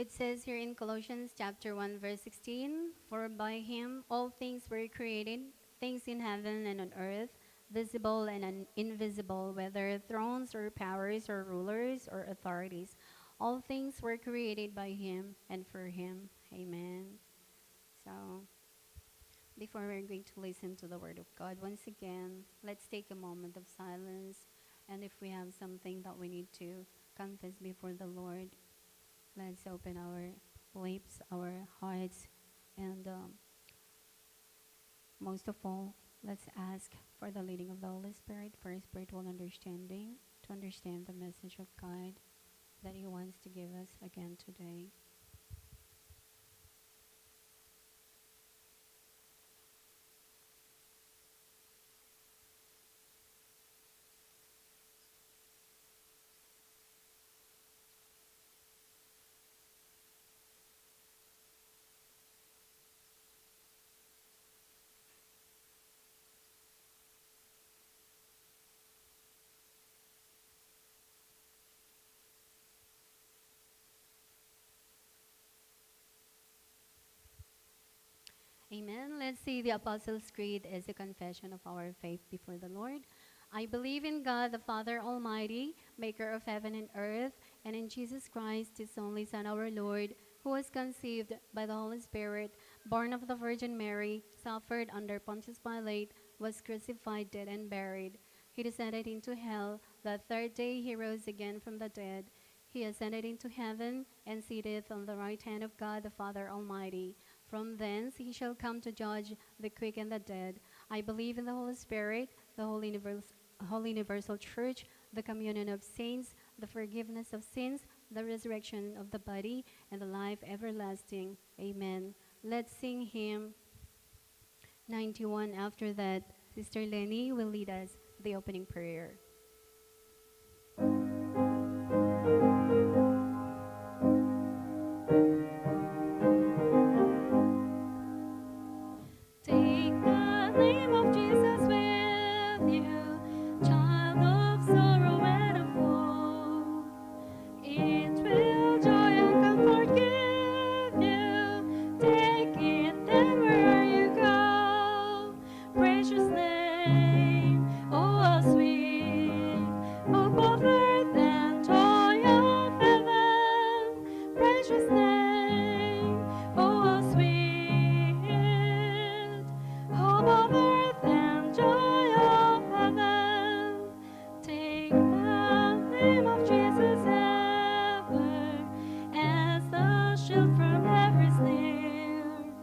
It says here in Colossians chapter 1 verse 16, "For by him all things were created, things in heaven and on earth, visible and invisible, whether thrones or powers or rulers or authorities. All things were created by him and for him." Amen. So, before we're going to listen to the word of God, once again, let's take a moment of silence. And if we have something that we need to confess before the Lord, let's open our lips, our hearts, and most of all, let's ask for the leading of the Holy Spirit for a spiritual understanding to understand the message of God that He wants to give us again today. Amen. Let's see the Apostles' Creed as a confession of our faith before the Lord. I believe in God, the Father Almighty, maker of heaven and earth, and in Jesus Christ, His only Son, our Lord, who was conceived by the Holy Spirit, born of the Virgin Mary, suffered under Pontius Pilate, was crucified, dead, and buried. He descended into hell. The third day He rose again from the dead. He ascended into heaven and sitteth on the right hand of God, the Father Almighty. From thence He shall come to judge the quick and the dead. I believe in the Holy Spirit, the Holy Universal Church, the communion of saints, the forgiveness of sins, the resurrection of the body, and the life everlasting. Amen. Let's sing hymn 91. After that, Sister Lenny will lead us the opening prayer. Take the name of Jesus with you, child of sorrow and of woe. It will joy and comfort give you. Take it then wherever you go. Precious name, oh how sweet, hope of earth and joy of heaven. Precious name, oh how sweet, hope of earth and joy of heaven. Take the name of Jesus ever as the shield from every snare.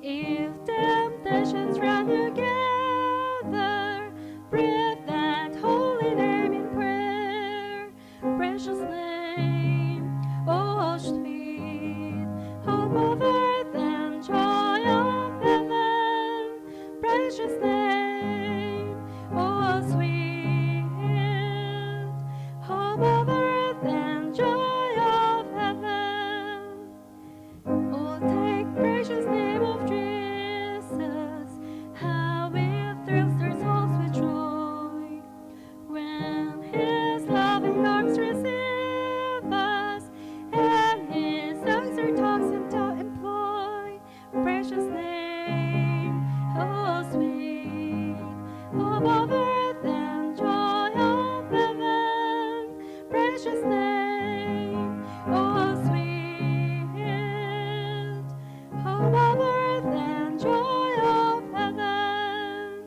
If temptations run you gather, breathe that holy name in prayer. Precious name, oh how sweet, hope of earth and joy of heaven. Precious name, oh how sweet, hope of earth and joy of heaven. Oh, take precious name of Jesus, how it thrills their souls with joy. When His loving arms receive us, and His songs our tongues into employ. Precious name, oh sweet, hope of earth and joy of heaven. Precious name, oh sweet, hope of earth and joy of heaven.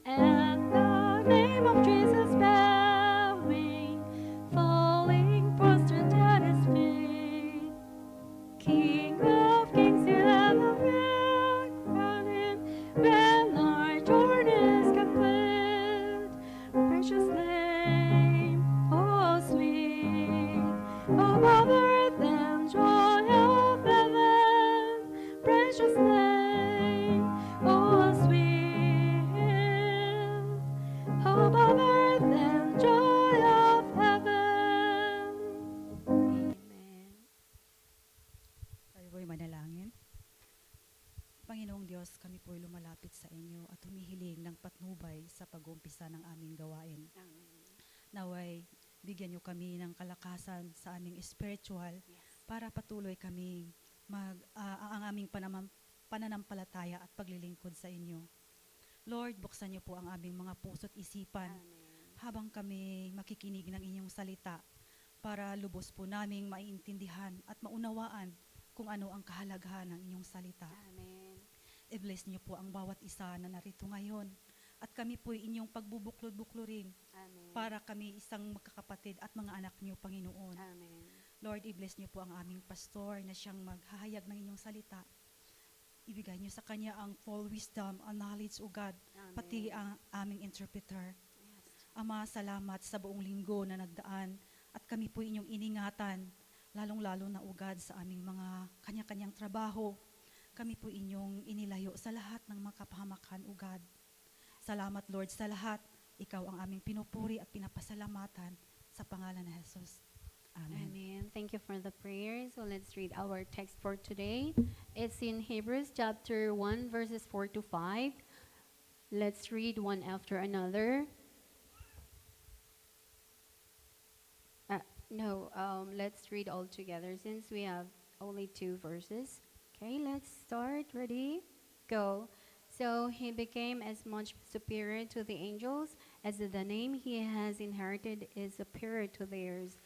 At the name of Jesus bowing, falling prostrate at His feet. King of kings, you have a crown Him when our journey is complete. Precious name, oh sweet, hope of earth and joy of heaven. Precious name, oh sweet, hope of earth and joy of heaven. Amen. Tayo po'y manalangin. Panginoong Diyos, kami po'y lumalapit sa inyo at humihiling ng patnubay sa pag-uumpisa ng aming gawain. Amen. Naway, bigyan niyo kami ng kalakasan sa aming spiritual Yes. para patuloy kaming ang aming pananampalataya at paglilingkod sa inyo. Lord, buksan niyo po ang aming mga puso't isipan Amen. habang kami makikinig ng inyong salita para lubos po naming maiintindihan at maunawaan kung ano ang kahalagahan ng inyong salita. Amen. I-bless niyo po ang bawat isa na narito ngayon at kami po inyong pagbubuklod-buklurin Amen. para kami isang magkakapatid at mga anak niyo, Panginoon. Amen. Lord, i-bless niyo po ang aming pastor na siyang maghahayag ng inyong salita. Ibigay niyo sa kanya ang full wisdom and knowledge, O God, Amen. pati ang aming interpreter. Yes. Ama, salamat sa buong linggo na nagdaan at kami po inyong iningatan, lalong-lalo na, O God, sa aming mga kanya-kanyang trabaho. Kami po inyong inilayo sa lahat ng mga kapahamakan, O God. Salamat, Lord, sa lahat. Ikaw ang aming pinupuri at pinapasalamatan sa pangalan ni Jesus. Amen. Amen. Thank you for the prayer. So let's read our text for today. It's in Hebrews chapter 1 verses 4 to 5. Let's read one after another. Let's read all together since we have only 2 verses. Okay, let's start. Ready? Go. So he became as much superior to the angels as the name he has inherited is superior to theirs.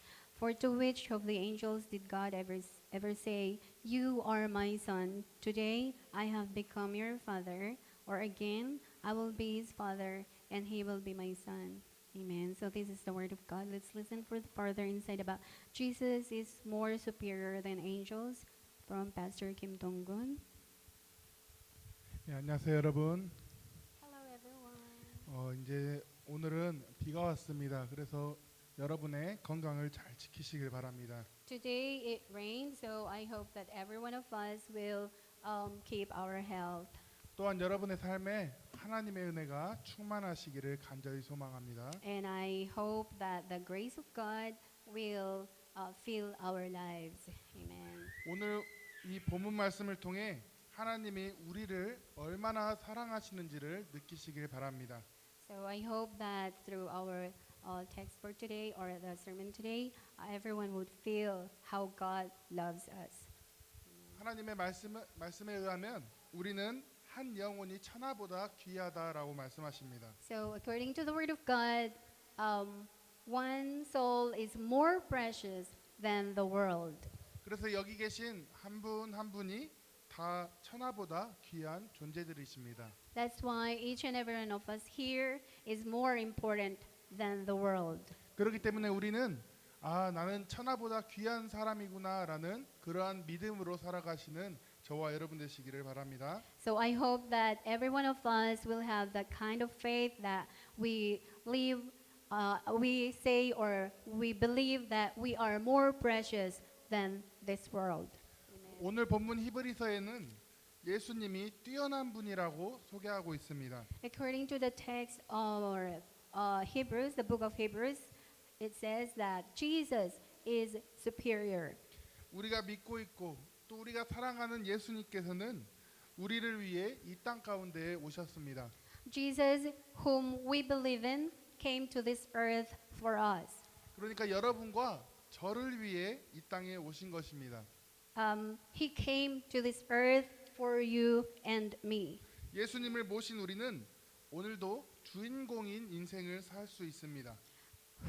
For to which of the angels did God ever say, "You are my son, today I have become your father," or again, "I will be his father, and he will be my son"? Amen. So this is the word of God. Let's listen for the further insight about Jesus is more superior than angels from Pastor Kim Dong-gun. 네, 안녕하세요 여러분. Hello everyone. 이제 오늘은 비가 왔습니다. 그래서 여러분의 건강을 잘 지키시길 바랍니다. Today it rained, so I hope that every one of us will keep our health. 또한 여러분의 삶에 하나님의 은혜가 충만하시기를 간절히 소망합니다. And I hope that the grace of God will fill our lives. Amen. 오늘 이 본문 말씀을 통해 하나님이 우리를 얼마나 사랑하시는지를 느끼시길 바랍니다. So I hope that through our text for today or the sermon today, everyone would feel how God loves us. 하나님의 말씀에 의하면 우리는 한 영혼이 천하보다 귀하다라고 말씀하십니다. So according to the word of God, one soul is more precious than the world. 그래서 여기 계신 한 분 한 분이 다 천하보다 귀한 존재들이십니다. That's why each and every one of us here is more important than the world. 그렇기 때문에 우리는 나는 천하보다 귀한 사람이구나라는 그러한 믿음으로 살아가시는 저와 여러분 되시기를 바랍니다. So I hope that every one of us will have that kind of faith that we say or we believe that we are more precious than this world. 오늘 본문 히브리서에는 예수님이 뛰어난 분이라고 소개하고 있습니다. According to the text of Hebrews, the book of Hebrews, it says that Jesus is superior. 우리가 믿고 있고 또 우리가 사랑하는 예수님께서는 우리를 위해 이 땅 가운데에 오셨습니다. Jesus, whom we believe in, came to this earth for us. 그러니까 여러분과 저를 위해 이 땅에 오신 것입니다. He came to this earth for you and me. 예수님을 모신 우리는 오늘도 주인공인 인생을 살 수 있습니다.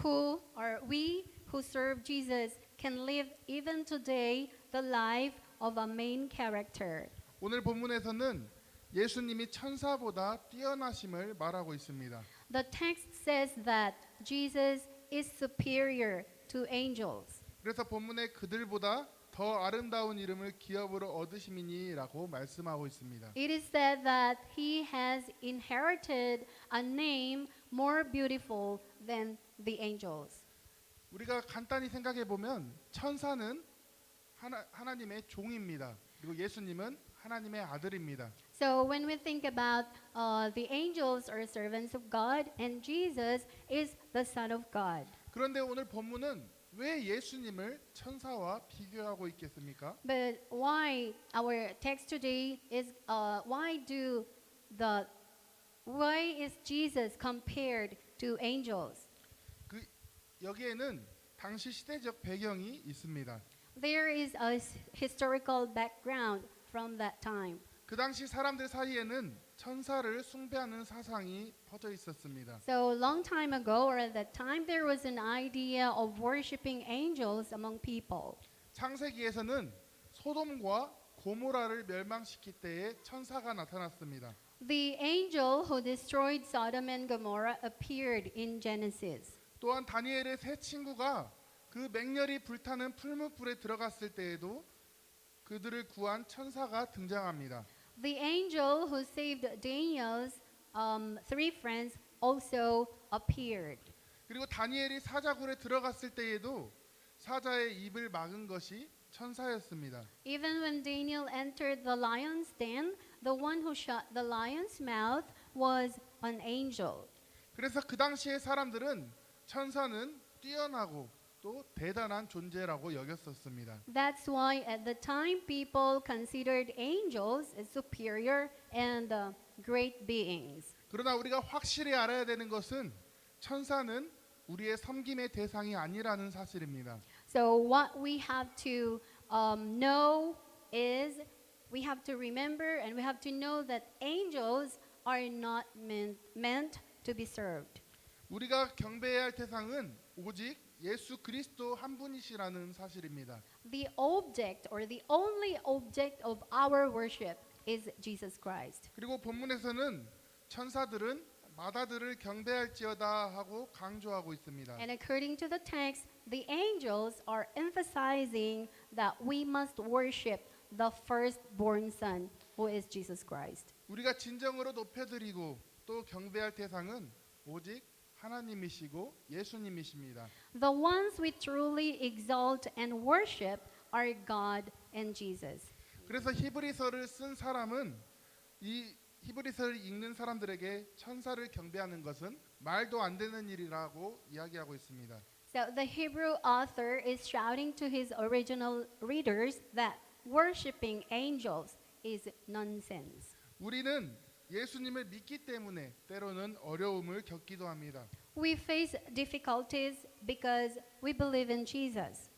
Who are we who serve Jesus can live even today the life of a main character. 오늘 본문에서는 예수님이 천사보다 뛰어나심을 말하고 있습니다. The text says that Jesus is superior to angels. 그래서 본문에 그들보다 더 아름다운 이름을 기업으로 얻으심이니라고 말씀하고 있습니다. It is said that he has inherited a name more beautiful than the angels. 우리가 간단히 생각해 보면 천사는 하나님의 종입니다. 그리고 예수님은 하나님의 아들입니다. So when we think about the angels are servants of God and Jesus is the Son of God. 그런데 오늘 본문은 왜 예수님을 천사와 비교하고 있겠습니까? But why our text today is why is Jesus compared to angels? 여기에는 당시 시대적 배경이 있습니다. There is a historical background from that time. 그 당시 사람들 사이에는 천사를 숭배하는 사상이 퍼져 있었습니다. So long time ago, or at that time, there was an idea of worshiping angels among people. 창세기에서는 소돔과 고모라를 멸망시킬 때에 천사가 나타났습니다. The angel who destroyed Sodom and Gomorrah appeared in Genesis. 또한 다니엘의 세 친구가 그 맹렬히 불타는 풀무불에 들어갔을 때에도 그들을 구한 천사가 등장합니다. The angel who saved Daniel's three friends also appeared. 그리고 다니엘이 사자굴에 들어갔을 때에도 사자의 입을 막은 것이 천사였습니다. Even when Daniel entered the lion's den, the one who shut the lion's mouth was an angel. 그래서 그 당시의 사람들은 천사는 뛰어나고 또 대단한 존재라고 여겼었습니다. That's why at the time people considered angels as superior and great beings. 그러나 우리가 확실히 알아야 되는 것은 천사는 우리의 섬김의 대상이 아니라는 사실입니다. So what we have to know is we have to remember and we have to know that angels are not meant to be served. 우리가 경배해야 할 대상은 오직 예수 그리스도 한 분이시라는 사실입니다. The object or the only object of our worship is Jesus Christ. 그리고 본문에서는 천사들은 마다들을 경배할지어다 하고 강조하고 있습니다. And according to the text, the angels are emphasizing that we must worship the firstborn son, who is Jesus Christ. 우리가 진정으로 높여드리고 또 경배할 대상은 오직 하나님이시고 예수님이십니다. The ones we truly exalt and worship are God and Jesus. 그래서 히브리서를 쓴 사람은 이 히브리서를 읽는 사람들에게 천사를 경배하는 것은 말도 안 되는 일이라고 이야기하고 있습니다. So the Hebrew author is shouting to his original readers that worshiping angels is nonsense. 우리는 예수님을 믿기 때문에 때로는 어려움을 겪기도 합니다. We face difficulties because we believe in Jesus.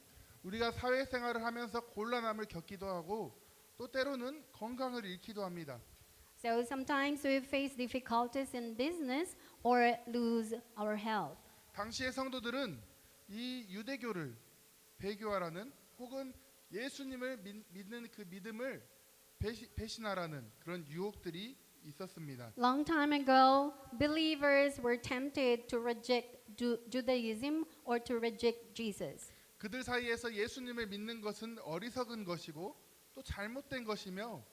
우리가 사회생활을 하면서 곤란함을 겪기도 하고 또 때로는 건강을 잃기도 합니다. So sometimes we face difficulties in business or lose our health. 당시의 성도들은 이 유대교를 배교하라는 혹은 예수님을 믿는 그 믿음을 배신하라는 그런 유혹들이 있었습니다. Long time ago, believers were tempted to reject Judaism or to reject Jesus. 그들 사이에서 예수님을 믿는 것은 어리석은 것이고 또 잘못된 것이며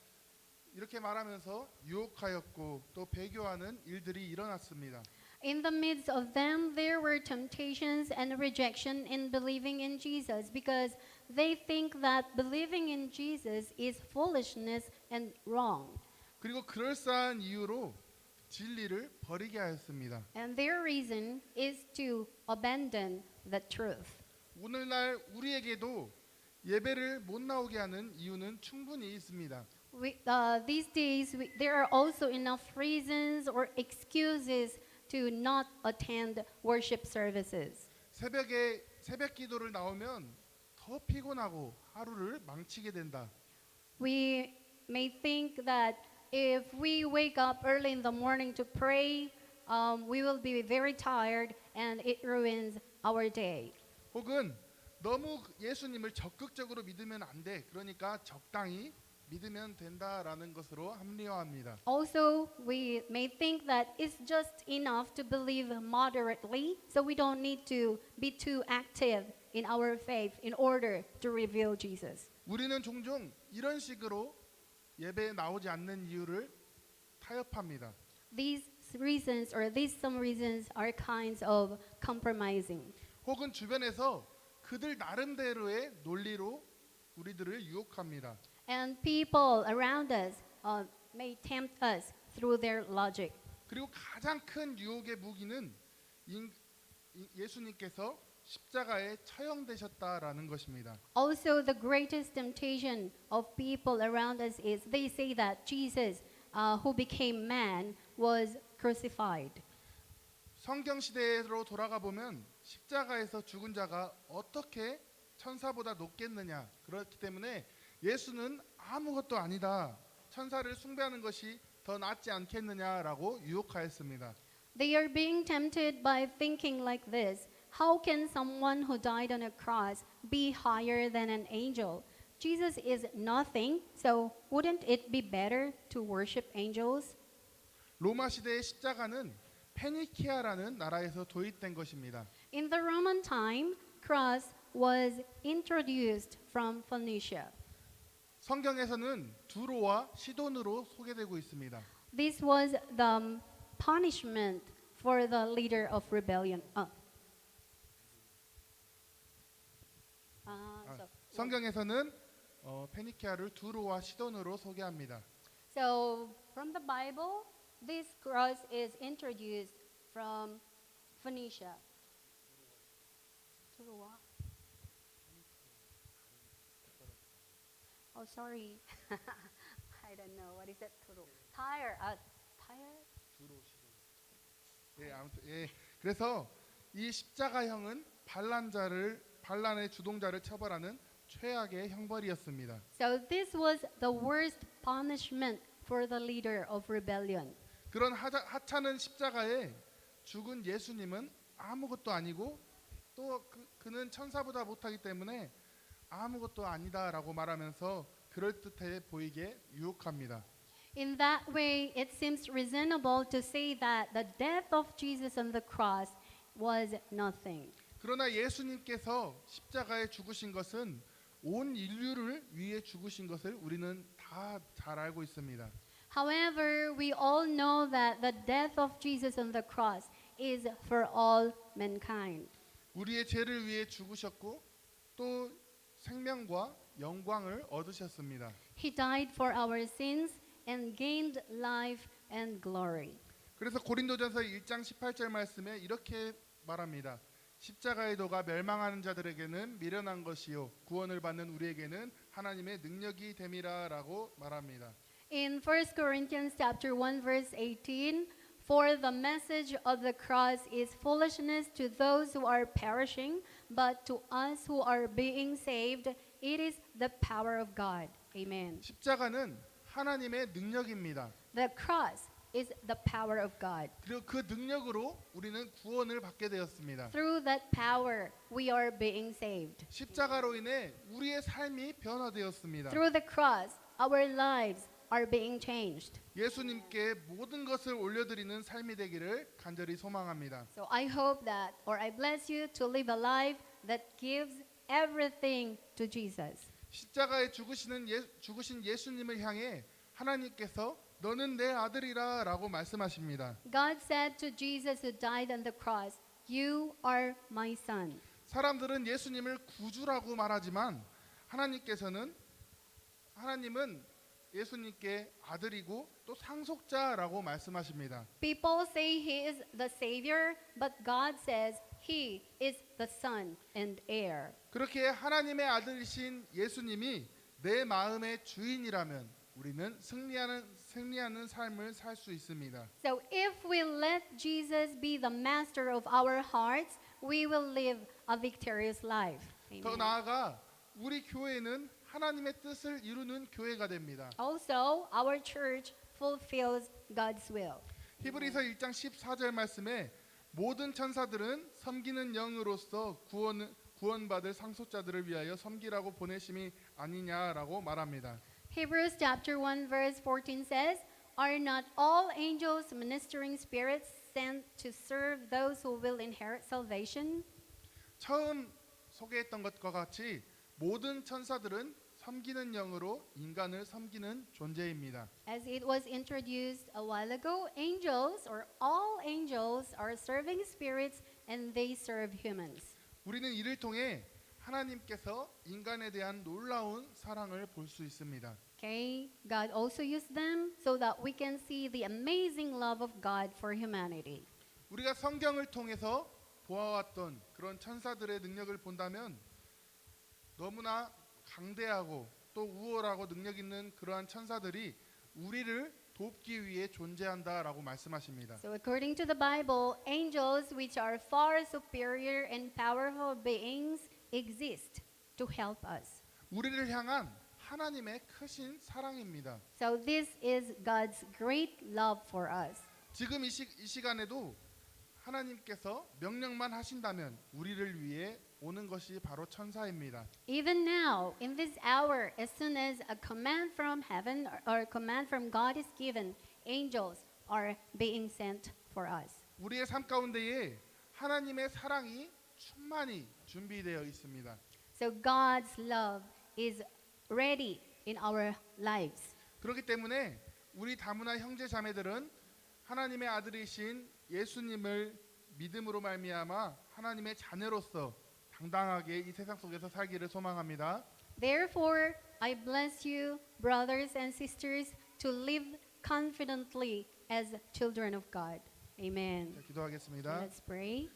이렇게 말하면서 유혹하였고 또 배교하는 일들이 일어났습니다. In the midst of them, there were temptations and rejection in believing in Jesus because they think that believing in Jesus is foolishness and wrong. 그리고 그럴싸한 이유로 진리를 버리게 하였습니다. And their reason is to abandon the truth. 오늘날 우리에게도 예배를 못 나오게 하는 이유는 충분히 있습니다. These days, there are also enough reasons or excuses to not attend worship services. 새벽에 새벽 기도를 나오면 더 피곤하고 하루를 망치게 된다. We may think that if we wake up early in the morning to pray, we will be very tired and it ruins our day. 혹은 너무 예수님을 적극적으로 믿으면 안 돼. 그러니까 적당히 믿으면 된다라는 것으로 합리화합니다. Also, we may think that it's just enough to believe moderately, so we don't need to be too active in our faith in order to reveal Jesus. 우리는 종종 이런 식으로 예배에 나오지 않는 이유를 타협합니다. These reasons or these some reasons are kinds of compromising. 혹은 주변에서 그들 나름대로의 논리로 우리들을 유혹합니다. And people around us may tempt us through their logic. 그리고 가장 큰 유혹의 무기는 예수님께서 십자가에 처형되셨다라는 것입니다. Also, the greatest temptation of people around us is they say that Jesus, who became man, was crucified. 성경 시대로 돌아가 보면 십자가에서 죽은 자가 어떻게 천사보다 높겠느냐? 그렇기 때문에 예수는 아무것도 아니다. 천사를 숭배하는 것이 더 낫지 않겠느냐라고 유혹하였습니다. They are being tempted by thinking like this. How can someone who died on a cross be higher than an angel? Jesus is nothing, so wouldn't it be better to worship angels? 로마 시대의 십자가는 페니키아라는 나라에서 도입된 것입니다. In the Roman time, cross was introduced from Phoenicia. 성경에서는 두로와 시돈으로 소개되고 있습니다. This was the punishment for the leader of rebellion. 성경에서는 페니키아를 두로와 시돈으로 소개합니다. So from the Bible, this cross is introduced from Phoenicia. Turuwa. Oh, sorry. I don't know. What is that? Turu. Tyre. Tyre? 예, 아무튼 그래서 이 십자가형은 반란의 주동자를 처벌하는 최악의 형벌이었습니다. So this was the worst punishment for the leader of rebellion. 그런 하찮은 십자가에 죽은 예수님은 아무것도 아니고 또 그는 천사보다 못하기 때문에 아무것도 아니다라고 말하면서 그럴듯해 보이게 유혹합니다. In that way, it seems reasonable to say that the death of Jesus on the cross was nothing. 그러나 예수님께서 십자가에 죽으신 것은 온 인류를 위해 죽으신 것을 우리는 다 잘 알고 있습니다. However, we all know that the death of Jesus on the cross is for all mankind. 우리의 죄를 위해 죽으셨고 또 생명과 영광을 얻으셨습니다. He died for our sins and gained life and glory. 그래서 고린도전서 1장 18절 말씀에 이렇게 말합니다. 십자가의 도가 멸망하는 자들에게는 미련한 것이요 구원을 받는 우리에게는 하나님의 능력이 됨이라라고 말합니다. In 1 Corinthians chapter 1 verse 18, for the message of the cross is foolishness to those who are perishing, but to us who are being saved, it is the power of God. Amen. 십자가는 하나님의 능력입니다. The cross is the power of God. 그리고 그 능력으로 우리는 구원을 받게 되었습니다. Through that power, we are being saved. 십자가로 인해 우리의 삶이 변화되었습니다. Through the cross, our lives are being changed. 예수님께 모든 것을 올려드리는 삶이 되기를 간절히 소망합니다. So I hope that, or I bless you to live a life that gives everything to Jesus. 십자가에 죽으신 예수님을 향해 하나님께서 너는 내 아들이라라고 말씀하십니다. God said to Jesus who died on the cross, "You are my son." 사람들은 예수님을 구주라고 말하지만 하나님은 예수님께 아들이고 또 상속자라고 말씀하십니다. People say he is the savior, but God says he is the son and heir. 그렇게 하나님의 아들이신 예수님이 내 마음의 주인이라면 우리는 승리하는 삶을 살 수 있습니다. So if we let Jesus be the master of our hearts, we will live a victorious life. 더 Amen. 나아가 우리 교회는 하나님의 뜻을 이루는 교회가 됩니다. Also, our church fulfills God's will. 히브리서 1장 14절 말씀에 모든 천사들은 섬기는 영으로서 구원받을 상속자들을 위하여 섬기라고 보내심이 아니냐라고 말합니다. Hebrews chapter 1 verse 14 says, "Are not all angels ministering spirits sent to serve those who will inherit salvation?" 처음 소개했던 것과 같이 모든 천사들은 섬기는 영으로 인간을 섬기는 존재입니다. As it was introduced a while ago, angels or all angels are serving spirits and they serve humans. 우리는 이를 통해 하나님께서 인간에 대한 놀라운 사랑을 볼 수 있습니다. Okay, God also used them so that we can see the amazing love of God for humanity. 우리가 성경을 통해서 보아왔던 그런 천사들의 능력을 본다면 너무나 강대하고 또 우월하고 능력 있는 그러한 천사들이 우리를 돕기 위해 존재한다라고 말씀하십니다. So according to the Bible, angels which are far superior and powerful beings exist to help us. 우리를 향한 하나님의 크신 사랑입니다. So this is God's great love for us. 지금 이 시간에도 하나님께서 명령만 하신다면 우리를 위해 오는 것이 바로 천사입니다. Even now, in this hour, as soon as a command from heaven or a command from God is given, angels are being sent for us. 우리의 삶 가운데에 하나님의 사랑이 충만히 준비되어 있습니다. So God's love is ready in our lives. 그렇기 때문에 우리 다문화 형제 자매들은 하나님의 아들이신 예수님을 믿음으로 말미암아 하나님의 자녀로서 당당하게 이 세상 속에서 살기를 소망합니다. Therefore, I bless you, brothers and sisters, to live confidently as children of God. Amen. 자, 기도하겠습니다. Let's pray.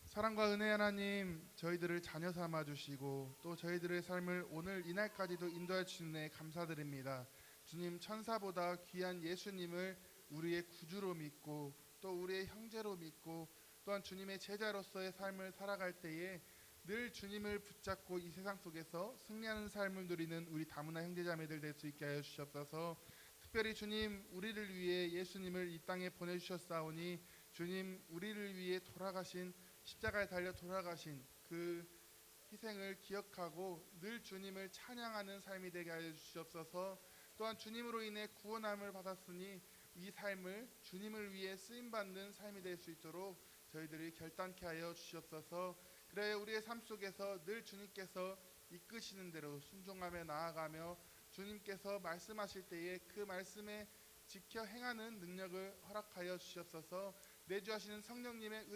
사랑과 은혜 하나님, 저희들을 자녀 삼아 주시고 또 저희들의 삶을 오늘 이날까지도 인도해 주신 데 감사드립니다. 주님, 천사보다 귀한 예수님을 우리의 구주로 믿고 또 우리의 형제로 믿고 또한 주님의 제자로서의 삶을 살아갈 때에 늘 주님을 붙잡고 이 세상 속에서 승리하는 삶을 누리는 우리 다문화 형제자매들 될 수 있게 하여 주시옵소서. 특별히 주님, 우리를 위해 예수님을 이 땅에 보내주셨사오니 주님, 우리를 위해 돌아가신 십자가에 달려 돌아가신 그 희생을 기억하고 늘 주님을 찬양하는 삶이 되게 하여 주시옵소서. 또한 주님으로 인해 구원함을 받았으니 이 삶을 주님을 위해 쓰임받는 삶이 될 수 있도록 저희들이 결단케 하여 주시옵소서. 그래야 우리의 삶 속에서 늘 주님께서 이끄시는 대로 순종하며 나아가며 주님께서 말씀하실 때에 그 말씀에 지켜 행하는 능력을 허락하여 주시옵소서. 내주하시는 성령님의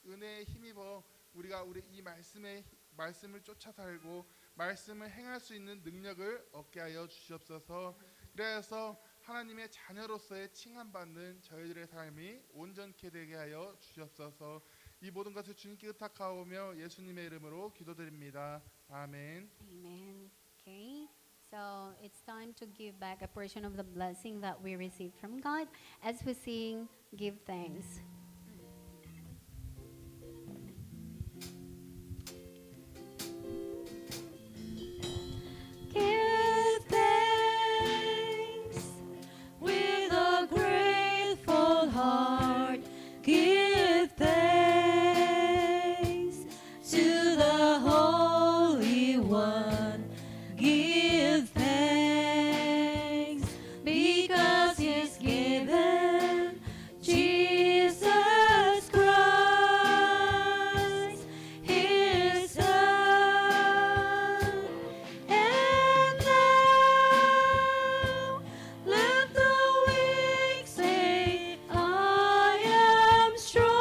은혜에 힘입어 우리가 우리 이 말씀을 쫓아 살고 말씀을 행할 수 있는 능력을 얻게 하여 주시옵소서. 그래서 하나님의 자녀로서의 칭함받는 저희들의 삶이 온전케 되게 하여 주시옵소서. 이 모든 것을 주님께 의탁하오며 예수님의 이름으로 기도드립니다. 아멘. Amen. Okay. So it's time to give back a portion of the blessing that we received from God as we sing Give Thanks. Give thanks with a grateful heart. Give thanks to the Holy One. Give thanks because He's given Jesus Christ, His Son. And now let the weak say, I am strong.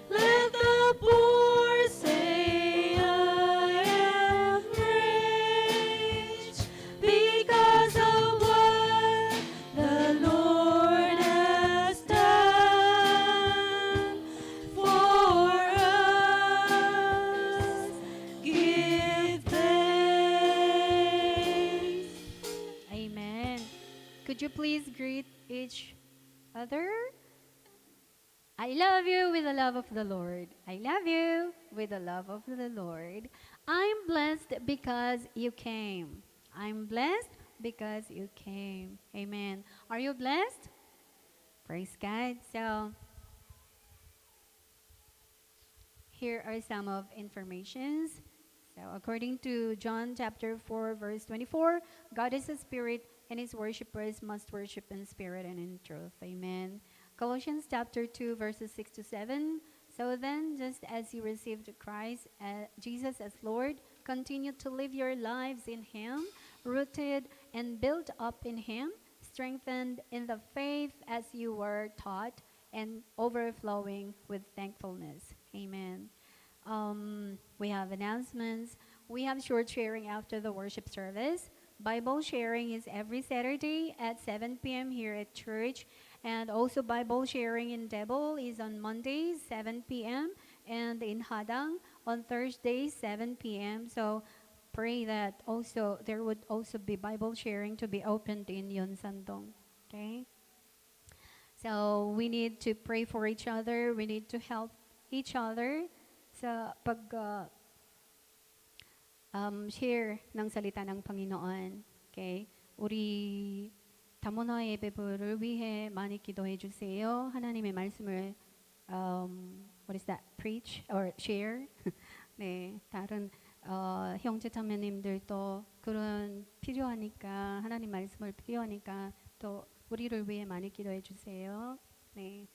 Let the poor say, I am rich because of what the Lord has done for us. Give thanks. Amen. Could you please greet each other? I love you with the love of the Lord. I love you with the love of the Lord. I'm blessed because you came. I'm blessed because you came. Amen. Are you blessed? Praise God. So, here are some of informations. So, according to John chapter 4, verse 24, God is a spirit, and his worshippers must worship in spirit and in truth. Amen. Colossians chapter 2, verses 6 to 7. So then, just as you received Christ, Jesus as Lord, continue to live your lives in Him, rooted and built up in Him, strengthened in the faith as you were taught, and overflowing with thankfulness. Amen. We have announcements. We have short sharing after the worship service. Bible sharing is every Saturday at 7 p.m. here at church. And also Bible sharing in Debol is on Mondays, 7 p.m. And in Hadang on Thursdays, 7 p.m. So pray that also there would also be Bible sharing to be opened in Yonsandong. Okay? So we need to pray for each other. We need to help each other sa share ng salita ng Panginoon. Okay? 우리 다문화 예배부를 위해 많이 기도해 주세요. 하나님의 말씀을 what is that? Preach or share. 네, 다른 형제 자매님들도 그런 필요하니까 하나님 말씀을 필요하니까 또 우리를 위해 많이 기도해 주세요. 네.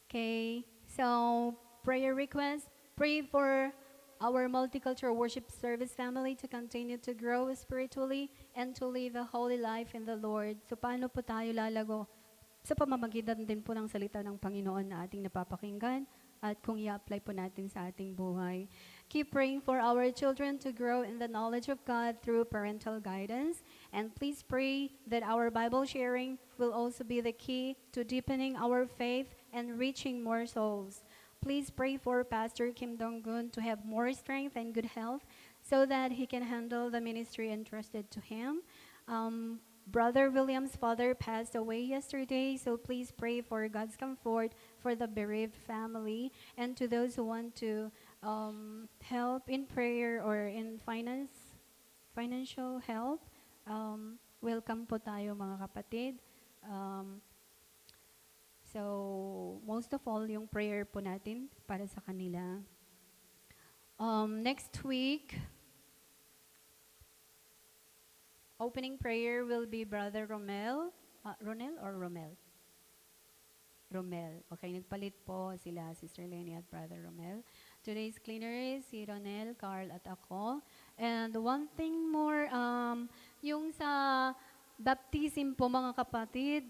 Okay. So, prayer request, pray for our multicultural worship service family to continue to grow spiritually and to live a holy life in the Lord. So, paano po tayo lalago? Sa pamamagitan din po ng salita ng Panginoon na ating napapakinggan at kung i-apply po natin sa ating buhay. Keep praying for our children to grow in the knowledge of God through parental guidance. And please pray that our Bible sharing will also be the key to deepening our faith and reaching more souls. Please pray for Pastor Kim Dong-gun to have more strength and good health so that he can handle the ministry entrusted to him. Brother William's father passed away yesterday, so please pray for God's comfort for the bereaved family and to those who want to help in prayer or in financial help. Welcome po tayo mga kapatid. So, most of all, yung prayer po natin para sa kanila. Next week, opening prayer will be Brother Romel. Ronel or Romel? Romel. Okay, nagpalit po sila, Sister Lenny at Brother Romel. Today's cleaner is si Ronel, Carl at ako. And one thing more, yung sa baptism po mga kapatid,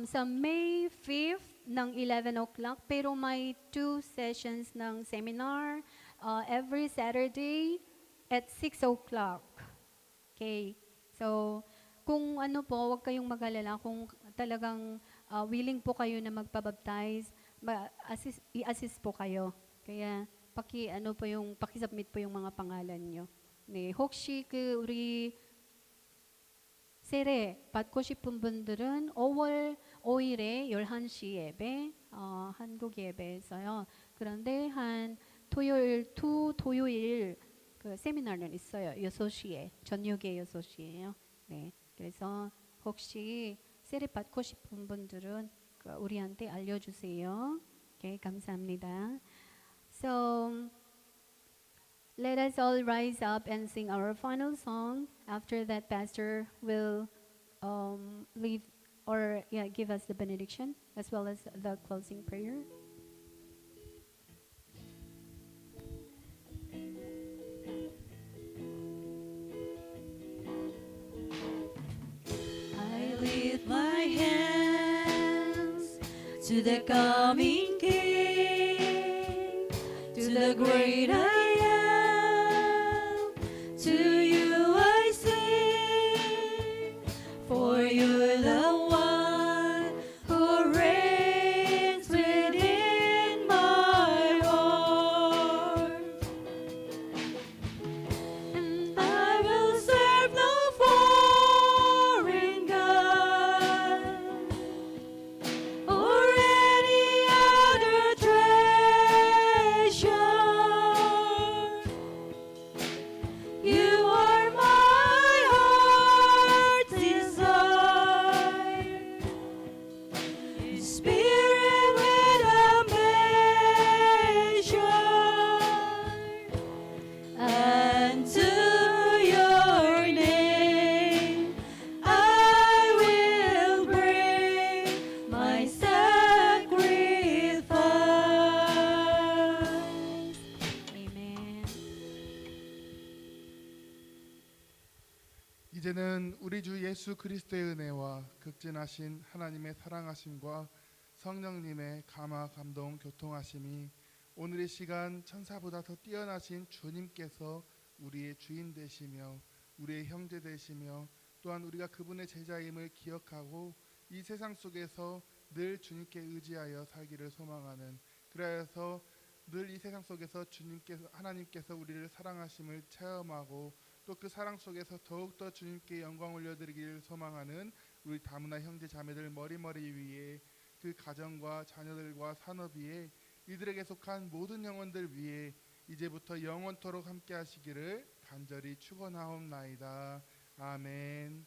sa May 5th ng 11 o'clock, pero may 2 sessions ng seminar every Saturday at 6 o'clock. Okay. So, kung ano po, huwag kayong mag-alala. Kung talagang willing po kayo na magpabaptize, i-assist po kayo. Kaya, pakisubmit po yung mga pangalan nyo. 네, 혹시 우리 세례 받고 싶은 분들은 5월 5일에 11시 예배, 한국 예배에서요. 그런데 한 토요일 그 세미나는 있어요. 6시에, 저녁에 6시에요. 네. 그래서 혹시 세례 받고 싶은 분들은 우리한테 알려주세요. Okay, 감사합니다. So, let us all rise up and sing our final song. After that, Pastor will leave or give us the benediction as well as the closing prayer. I lift my hands to the coming King, to the great I am. To you I sing, for you're the one who reigns within my heart. And I will serve no foreign God or any other treasure. You are my heart's desire, Spirit without measure, and to your name I will bring my sacrifice. Amen. 이제는 우리 주 예수 그리스도의 은혜와 극진하신 하나님의 사랑하심과 성령님의 감화 감동 교통하심이 오늘 이 시간 천사보다 더 뛰어나신 주님께서 우리의 주인 되시며 우리의 형제 되시며 또한 우리가 그분의 제자임을 기억하고 이 세상 속에서 늘 주님께 의지하여 살기를 소망하는, 그래서 늘 이 세상 속에서 하나님께서 우리를 사랑하심을 체험하고 또 그 사랑 속에서 더욱더 주님께 영광 올려드리기를 소망하는 우리 다문화 형제 자매들 머리머리 위에, 그 가정과 자녀들과 산업 위에, 이들에게 속한 모든 영혼들 위에 이제부터 영원토록 함께 하시기를 간절히 축원하옵나이다. 아멘.